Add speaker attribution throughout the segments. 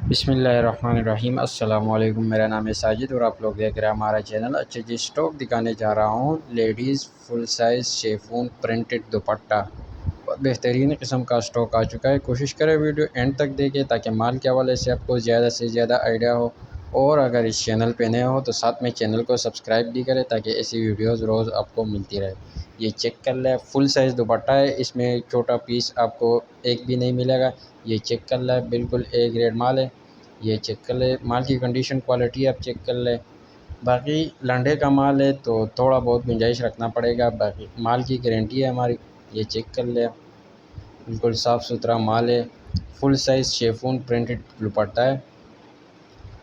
Speaker 1: بسم اللہ الرحمن الرحیم۔ السلام علیکم، میرا نام ہے ساجد اور آپ لوگ دیکھ رہے ہیں ہمارا چینل۔ اچھا جی، اسٹاک دکھانے جا رہا ہوں ladies full size chiffon printed دوپٹہ۔ بہت بہترین قسم کا اسٹاک آ چکا ہے۔ کوشش کریں ویڈیو اینڈ تک دیکھیں تاکہ مال کے حوالے سے آپ کو زیادہ سے زیادہ آئیڈیا ہو، اور اگر اس چینل پہ نئے ہو تو ساتھ میں چینل کو سبسکرائب بھی کریں تاکہ ایسی ویڈیوز روز آپ کو ملتی رہے۔ یہ چیک کر لیں، فل سائز دوپٹہ ہے، اس میں چھوٹا پیس آپ کو ایک بھی نہیں ملے گا۔ یہ چیک کر لیں، بالکل اے گریڈ مال ہے۔ یہ چیک کر لیں، مال کی کنڈیشن کوالٹی آپ چیک کر لیں۔ باقی لنڈے کا مال ہے تو تھوڑا بہت گنجائش رکھنا پڑے گا، باقی مال کی گارنٹی ہے ہماری۔ یہ چیک کر لیں، بالکل صاف ستھرا مال ہے، فل سائز شیفون پرنٹڈ دوپٹہ ہے۔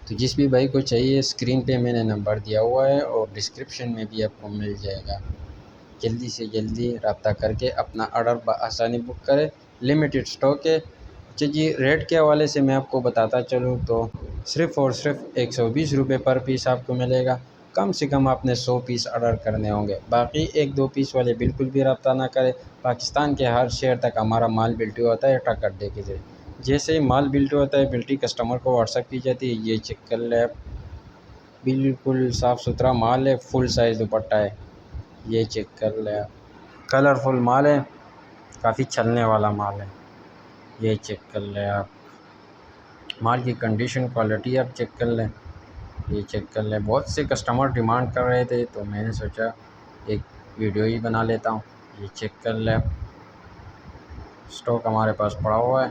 Speaker 1: تو جس بھی بھائی کو چاہیے، اسکرین پہ میں نے نمبر دیا ہوا ہے اور ڈسکرپشن میں بھی آپ کو مل جائے گا۔ جلدی سے جلدی رابطہ کر کے اپنا آرڈر بآسانی بک کریں، لمیٹڈ اسٹاک ہے۔ اچھا جی، ریٹ کے حوالے سے میں آپ کو بتاتا چلوں تو صرف اور صرف 120 روپے پر پیس آپ کو ملے گا۔ کم سے کم آپ نے 100 پیس آرڈر کرنے ہوں گے، باقی 1-2 پیس والے بالکل بھی رابطہ نہ کریں۔ پاکستان کے ہر شہر تک ہمارا مال بلٹی ہوتا ہے ٹرک اڈے کے ذریعے۔ جیسے ہی مال بلٹی ہوتا ہے، بلٹی کسٹمر کو واٹس ایپ کی جاتی ہے۔ یہ چیک کر لیں، بالکل صاف ستھرا مال ہے، فل سائز دوپٹہ ہے۔ یہ چیک کر لیں، کلرفل مال ہے، کافی چلنے والا مال ہے۔ یہ چیک کر لیں، آپ مال کی کنڈیشن کوالٹی آپ چیک کر لیں۔ یہ چیک کر لیں، بہت سے کسٹمر ڈیمانڈ کر رہے تھے تو میں نے سوچا ایک ویڈیو ہی بنا لیتا ہوں۔ یہ چیک کر لیں، اسٹاک ہمارے پاس پڑا ہوا ہے۔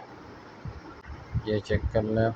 Speaker 1: یہ چیک کر لیں۔